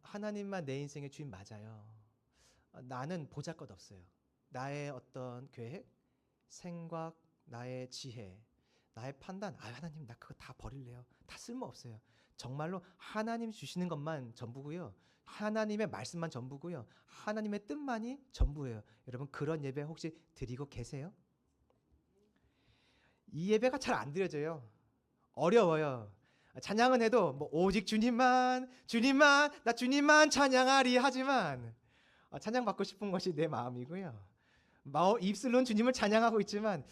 하나님만 내 인생의 주인 맞아요. 나는 보잘것없어요. 나의 어떤 계획, 생각, 나의 지혜, 나의 판단, 하나님 나 그거 다 버릴래요. 다 쓸모없어요. 정말로 하나님 주시는 것만 전부고요. 하나님의 말씀만 전부고요. 하나님의 뜻만이 전부예요. 여러분 그런 예배 혹시 드리고 계세요? 이 예배가 잘 안 드려져요. 어려워요. 찬양은 해도 뭐 오직 주님만 나 주님만 찬양하리 하지만 찬양 받고 싶은 것이 내 마음이고요. 입술로는 주님을 찬양하고 있지만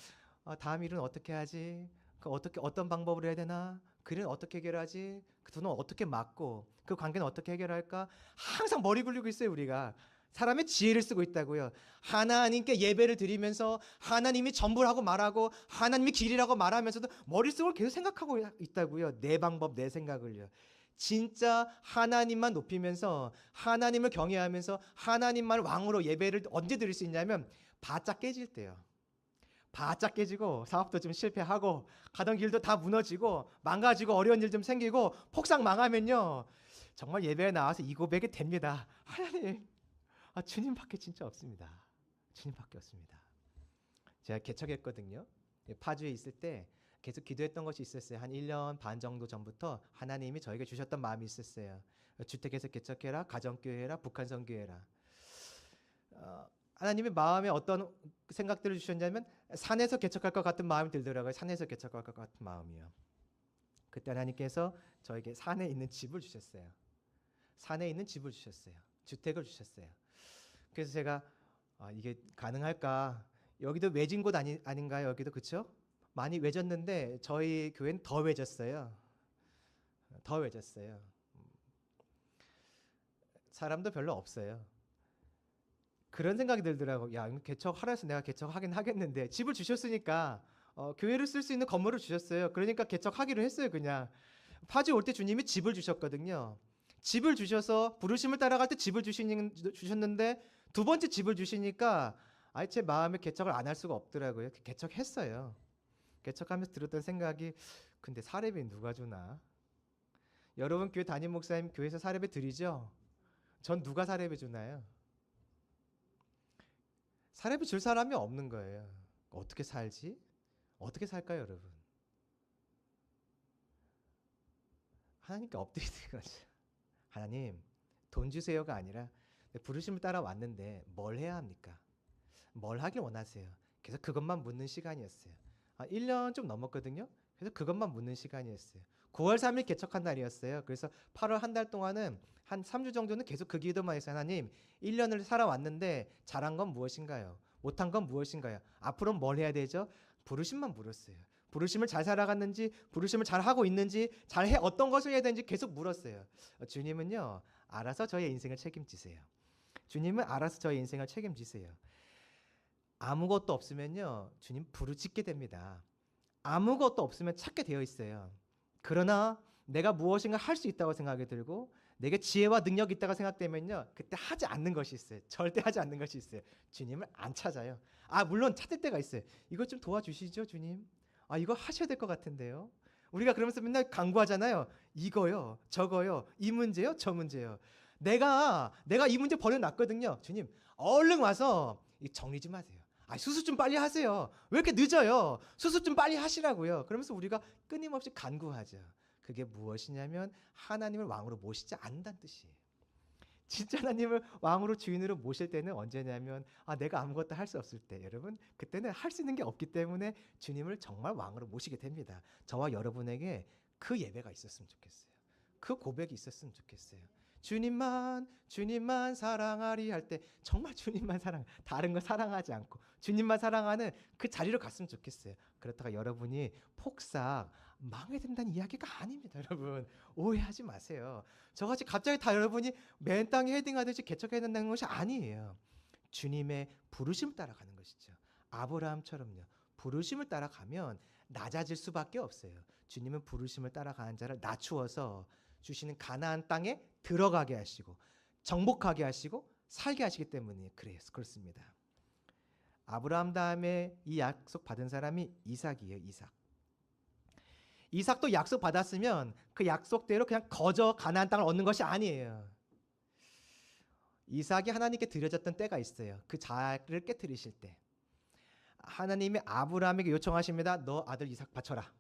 다음 일은 어떻게 하지? 어떤 방법으로 해야 되나? 그 일은 어떻게 해결하지? 그 돈은 어떻게 막고 그 관계는 어떻게 해결할까? 항상 머리 굴리고 있어요. 우리가 사람의 지혜를 쓰고 있다고요. 하나님께 예배를 드리면서 하나님이 전부라고 말하고 하나님이 길이라고 말하면서도 머릿속을 계속 생각하고 있다고요. 내 방법, 내 생각을요. 진짜 하나님만 높이면서 하나님을 경외하면서 하나님만 왕으로 예배를 언제 드릴 수 있냐면 바짝 깨질 때요. 바짝 깨지고 사업도 좀 실패하고 가던 길도 다 무너지고 망가지고 어려운 일 좀 생기고 폭삭 망하면요. 정말 예배에 나와서 이 고백이 됩니다. 하나님, 주님밖에 진짜 없습니다. 주님밖에 없습니다. 제가 개척했거든요. 파주에 있을 때 계속 기도했던 것이 있었어요. 한 1년 반 정도 전부터 하나님이 저에게 주셨던 마음이 있었어요. 주택에서 개척해라, 가정교회라, 북한선교회라. 하나님의 마음에 어떤 생각들을 주셨냐면 산에서 개척할 것 같은 마음이 들더라고요. 산에서 개척할 것 같은 마음이요. 그때 하나님께서 저에게 산에 있는 집을 주셨어요. 산에 있는 집을 주셨어요. 주택을 주셨어요. 그래서 제가 이게 가능할까? 여기도 외진 곳 아닌가요? 여기도 그렇죠? 많이 외졌는데 저희 교회는 더 외졌어요. 더 외졌어요. 사람도 별로 없어요. 그런 생각이 들더라고. 야, 개척하라 해서 내가 개척하긴 하겠는데 집을 주셨으니까 교회를 쓸 수 있는 건물을 주셨어요. 그러니까 개척하기로 했어요. 그냥 파주 올 때 주님이 집을 주셨거든요. 집을 주셔서 부르심을 따라갈 때 집을 주셨는데 두 번째 집을 주시니까 제 마음에 개척을 안 할 수가 없더라고요. 개척했어요. 개척하면서 들었던 생각이 근데 사례비 누가 주나? 여러분 교회 담임 목사님 교회에서 사례비 드리죠? 전 누가 사례비 주나요? 사례비 줄 사람이 없는 거예요. 어떻게 살지? 어떻게 살까요, 여러분? 하나님께 엎드리는 거죠. 하나님, 돈 주세요가 아니라 부르심을 따라 왔는데 뭘 해야 합니까? 뭘 하길 원하세요? 그래서 그것만 묻는 시간이었어요. 1년 좀 넘었거든요. 그래서 그것만 묻는 시간이었어요. 9월 3일 개척한 날이었어요. 그래서 8월 한 달 동안은 한 3주 정도는 계속 그 기도만 했어요. 하나님, 1년을 살아왔는데 잘한 건 무엇인가요? 못한 건 무엇인가요? 앞으로는 뭘 해야 되죠? 부르심만 물었어요. 부르심을 잘 살아갔는지, 부르심을 잘 하고 있는지, 어떤 것을 해야 되는지 계속 물었어요. 주님은요, 알아서 저의 인생을 책임지세요. 주님은 알아서 저의 인생을 책임지세요. 아무것도 없으면요, 주님 부르짖게 됩니다. 아무것도 없으면 찾게 되어 있어요. 그러나 내가 무엇인가 할 수 있다고 생각이 들고 내게 지혜와 능력이 있다고 생각되면요, 그때 하지 않는 것이 있어요. 절대 하지 않는 것이 있어요. 주님을 안 찾아요. 물론 찾을 때가 있어요. 이것 좀 도와주시죠, 주님. 이거 하셔야 될 것 같은데요. 우리가 그러면서 맨날 간구하잖아요. 이거요, 저거요, 이 문제요, 저 문제요. 내가 이 문제 버려놨거든요. 주님, 얼른 와서 정리 좀 하세요. 수습 좀 빨리 하세요. 왜 이렇게 늦어요? 수습 좀 빨리 하시라고요. 그러면서 우리가 끊임없이 간구하죠. 그게 무엇이냐면 하나님을 왕으로 모시지 않는다는 뜻이에요. 진짜 하나님을 왕으로 주인으로 모실 때는 언제냐면 내가 아무것도 할 수 없을 때, 여러분 그때는 할 수 있는 게 없기 때문에 주님을 정말 왕으로 모시게 됩니다. 저와 여러분에게 그 예배가 있었으면 좋겠어요. 그 고백이 있었으면 좋겠어요. 주님만 사랑하리 할 때 정말 주님만 다른 거 사랑하지 않고 주님만 사랑하는 그 자리로 갔으면 좋겠어요. 그렇다가 여러분이 폭삭 망해된다는 이야기가 아닙니다. 여러분 오해하지 마세요. 저같이 갑자기 다 여러분이 맨 땅에 헤딩하듯이 개척해야 된다는 것이 아니에요. 주님의 부르심을 따라가는 것이죠. 아브라함처럼요. 부르심을 따라가면 낮아질 수밖에 없어요. 주님은 부르심을 따라가는 자를 낮추어서 주시는 가나안 땅에 들어가게 하시고 정복하게 하시고 살게 하시기 때문에 그렇습니다. 아브라함 다음에 이 약속 받은 사람이 이삭이에요. 이삭도 약속 받았으면 그 약속대로 그냥 거저 가나안 땅을 얻는 것이 아니에요. 이삭이 하나님께 드려졌던 때가 있어요. 그 자를 깨뜨리실 때 하나님이 아브라함에게 요청하십니다. 너 아들 이삭 바쳐라.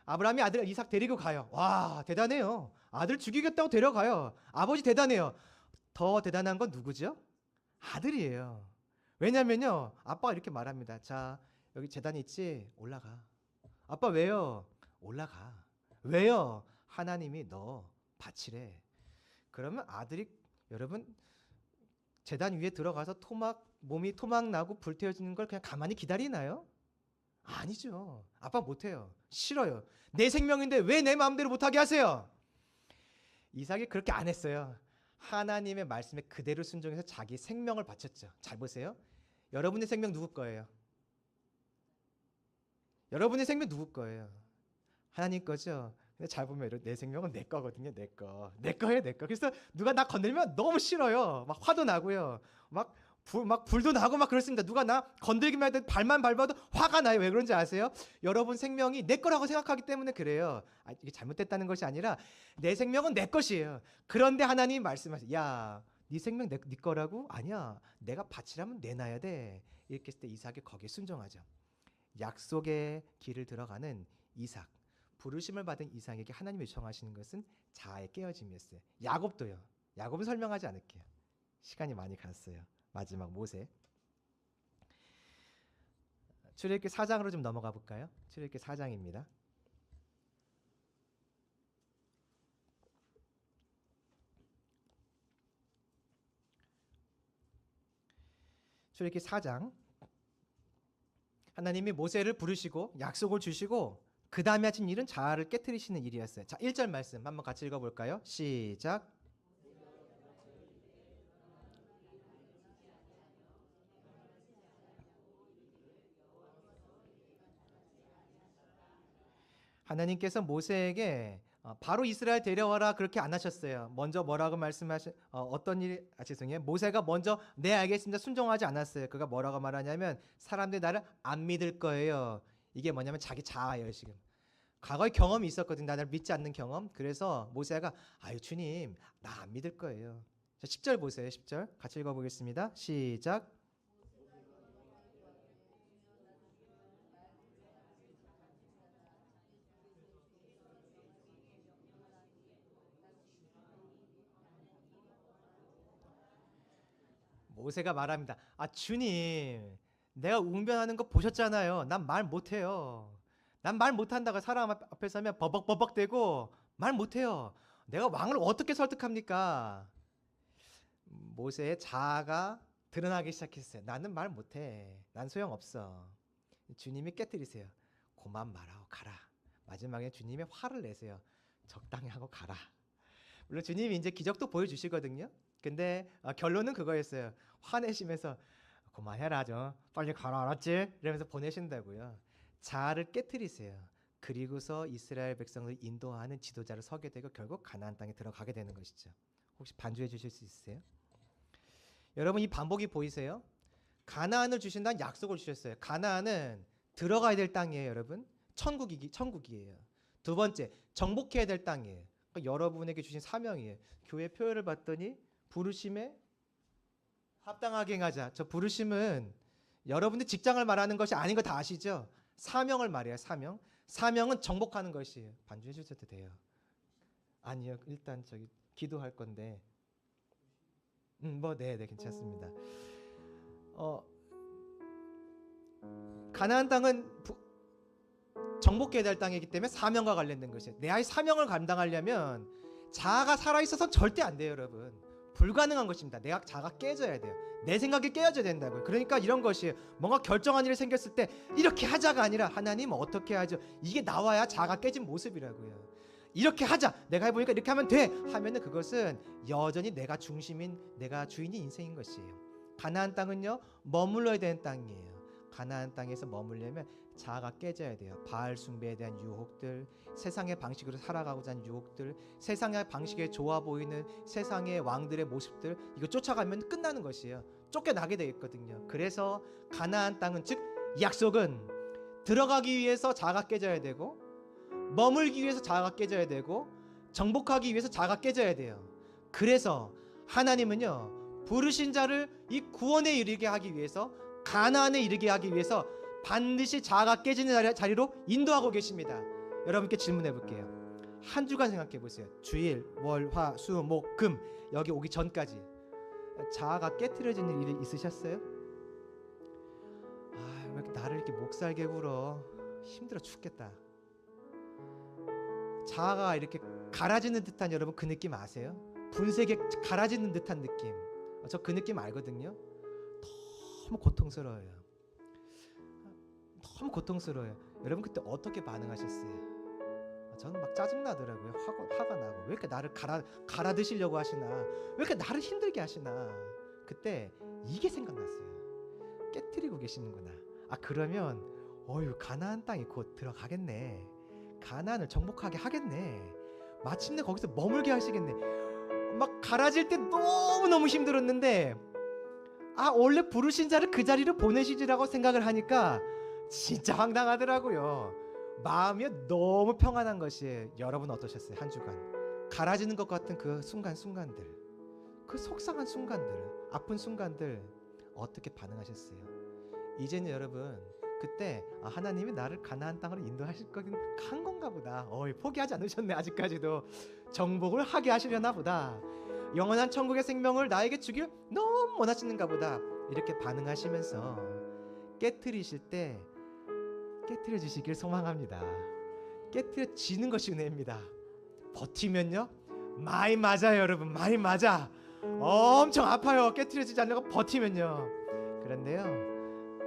아브라함이 아들 이삭 데리고 가요. 와, 대단해요. 아들 죽이겠다고 데려가요. 아버지 대단해요. 더 대단한 건 누구죠? 아들이에요. 왜냐면요, 아빠가 이렇게 말합니다. 자, 여기 제단이 있지? 올라가. 아빠 왜요? 올라가. 왜요? 하나님이 너 바치래. 그러면 아들이, 여러분, 제단 위에 들어가서 몸이 토막 나고 불태워지는 걸 그냥 가만히 기다리나요? 아니죠. 아빠 못해요. 싫어요. 내 생명인데 왜 내 마음대로 못하게 하세요? 이삭이 그렇게 안 했어요. 하나님의 말씀에 그대로 순종해서 자기 생명을 바쳤죠. 잘 보세요. 여러분의 생명 누구 거예요? 여러분의 생명 누구 거예요? 하나님 거죠. 근데 잘 보면 내 생명은 내 거거든요. 내 거예요, 내 거. 그래서 누가 나 건들면 너무 싫어요. 막 화도 나고요. 막 불도 나고 막 그렇습니다. 누가 나 건들기만 해도 발만 밟아도 화가 나요. 왜 그런지 아세요? 여러분 생명이 내 거라고 생각하기 때문에 그래요. 이게 잘못됐다는 것이 아니라 내 생명은 내 것이에요. 그런데 하나님이 말씀하세요. 야, 네 생명 네 거라고? 아니야. 내가 바치라면 내놔야 돼. 이렇게 했을 때 이삭이 거기에 순종하죠. 약속의 길을 들어가는 이삭. 부르심을 받은 이삭에게 하나님이 요청하시는 것은 자아의 깨어짐이었어요. 야곱도요. 야곱은 설명하지 않을게요. 시간이 많이 갔어요. 마지막 모세. 출애굽기 4장으로 좀 넘어가 볼까요? 출애굽기 4장입니다. 출애굽기 4장. 하나님이 모세를 부르시고 약속을 주시고 그 다음에 하신 일은 자아를 깨뜨리시는 일이었어요. 자, 1절 말씀 한번 같이 읽어볼까요? 시작. 하나님께서 모세에게 바로 이스라엘 데려와라 그렇게 안 하셨어요. 먼저 뭐라고 어떤 일이 죄송해요. 모세가 먼저 네 알겠습니다 순종하지 않았어요. 그가 뭐라고 말하냐면 사람들이 나를 안 믿을 거예요. 이게 뭐냐면 자기 자아예요. 지금 과거에 경험이 있었거든요. 나를 믿지 않는 경험. 그래서 모세가 아유 주님 나 안 믿을 거예요. 자, 10절 보세요. 10절 같이 읽어보겠습니다. 시작. 모세가 말합니다. 아, 주님, 내가 웅변하는 거 보셨잖아요. 난 말 못해요. 난 말 못한다고 사람 앞에 서면 버벅버벅대고 말 못해요. 내가 왕을 어떻게 설득합니까? 모세의 자아가 드러나기 시작했어요. 나는 말 못해. 난 소용없어. 주님이 깨뜨리세요. 그만 말하고 가라. 마지막에 주님이 화를 내세요. 적당히 하고 가라. 물론 주님이 이제 기적도 보여주시거든요. 근데 결론은 그거였어요. 화내시면서 그만해라 좀 빨리 가라 알았지? 이러면서 보내신다고요. 자아를 깨뜨리세요. 그리고서 이스라엘 백성을 인도하는 지도자를 서게 되고 결국 가나안 땅에 들어가게 되는 것이죠. 혹시 반주해 주실 수 있으세요? 여러분 이 반복이 보이세요? 가나안을 주신다는 약속을 주셨어요. 가나안은 들어가야 될 땅이에요, 여러분. 천국이에요. 두 번째, 정복해야 될 땅이에요. 그러니까 여러분에게 주신 사명이에요. 교회 표현을 봤더니 부르심에 합당하게 행하자. 저 부르심은 여러분들 직장을 말하는 것이 아닌 거 다 아시죠? 사명을 말해요. 사명은 정복하는 것이에요. 반주해 주셔도 돼요. 아니요, 일단 저기 기도할 건데. 네, 괜찮습니다. 가나안 땅은 정복해야 될 땅이기 때문에 사명과 관련된 것이에요. 내 아이 사명을 감당하려면 자아가 살아있어서 절대 안 돼요, 여러분. 불가능한 것입니다. 내 자아가 깨져야 돼요. 내 생각이 깨어져야 된다고요. 그러니까 이런 것이에요. 뭔가 결정한 일이 생겼을 때 이렇게 하자가 아니라 하나님 어떻게 하죠? 이게 나와야 자아가 깨진 모습이라고요. 이렇게 하자. 내가 해보니까 이렇게 하면 돼. 하면은 그것은 여전히 내가 중심인 내가 주인인 인생인 것이에요. 가나안 땅은요 머물러야 되는 땅이에요. 가나안 땅에서 머물려면 자아가 깨져야 돼요. 바알 숭배에 대한 유혹들, 세상의 방식으로 살아가고자 하는 유혹들, 세상의 방식에 좋아 보이는 세상의 왕들의 모습들, 이거 쫓아가면 끝나는 것이에요. 쫓겨나게 되겠거든요. 그래서 가나안 땅은 즉 약속은 들어가기 위해서 자아가 깨져야 되고, 머물기 위해서 자아가 깨져야 되고, 정복하기 위해서 자아가 깨져야 돼요. 그래서 하나님은요 부르신 자를 이 구원에 이르게 하기 위해서, 가나안에 이르게 하기 위해서 반드시 자아가 깨지는 자리로 인도하고 계십니다. 여러분께 질문해 볼게요. 한 주간 생각해 보세요. 주일, 월, 화, 수, 목, 금 여기 오기 전까지 자아가 깨트려지는 일이 있으셨어요? 왜 이렇게 나를 이렇게 목살게 굴어, 힘들어 죽겠다. 자아가 이렇게 갈아지는 듯한, 여러분 그 느낌 아세요? 분쇄게 갈아지는 듯한 느낌. 저 그 느낌 알거든요. 너무 고통스러워요. 너무 고통스러워요. 여러분 그때 어떻게 반응하셨어요? 저는 막 짜증나더라고요. 화가 나고, 왜 이렇게 나를 갈아 드시려고 하시나, 왜 이렇게 나를 힘들게 하시나. 그때 이게 생각났어요. 깨트리고 계시는구나. 그러면 가나안 땅에 곧 들어가겠네. 가나안을 정복하게 하겠네. 마침내 거기서 머물게 하시겠네. 막 갈아질 때 너무너무 힘들었는데 원래 부르신 자를 그 자리로 보내시지라고 생각을 하니까 진짜 황당하더라고요. 마음이 너무 평안한 것이에요. 여러분 어떠셨어요? 한 주간 갈아지는 것 같은 그 순간들, 그 속상한 순간들, 아픈 순간들 어떻게 반응하셨어요? 이제는 여러분 그때 하나님이 나를 가나안 땅으로 인도하실 거긴 한 건가 보다. 포기하지 않으셨네. 아직까지도 정복을 하게 하시려나 보다. 영원한 천국의 생명을 나에게 주길 너무 원하시는가 보다. 이렇게 반응하시면서 깨트리실 때 깨트려 주시길 소망합니다. 깨트려지는 것이 은혜입니다. 버티면요 많이 맞아요. 여러분 많이 맞아. 엄청 아파요. 깨트려지지 않으려고 버티면요. 그런데요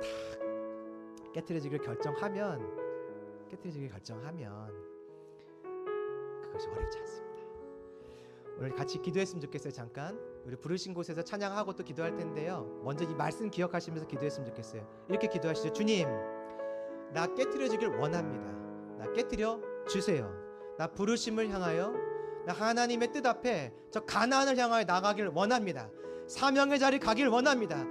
딱 깨트려지길 결정하면 그것이 어렵지 않습니다. 오늘 같이 기도했으면 좋겠어요. 잠깐 우리 부르신 곳에서 찬양하고 또 기도할 텐데요, 먼저 이 말씀 기억하시면서 기도했으면 좋겠어요. 이렇게 기도하시죠. 주님, 나 깨트려지길 원합니다. 나 깨트려 주세요. 나 부르심을 향하여, 나 하나님의 뜻 앞에 저 가나안을 향하여 나가길 원합니다. 사명의 자리 가길 원합니다.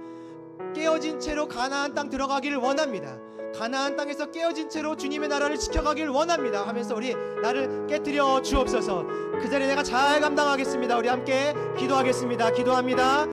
깨어진 채로 가나안 땅 들어가기를 원합니다. 가나안 땅에서 깨어진 채로 주님의 나라를 지켜가길 원합니다 하면서 우리 나를 깨트려 주옵소서. 그 자리 내가 잘 감당하겠습니다. 우리 함께 기도하겠습니다. 기도합니다.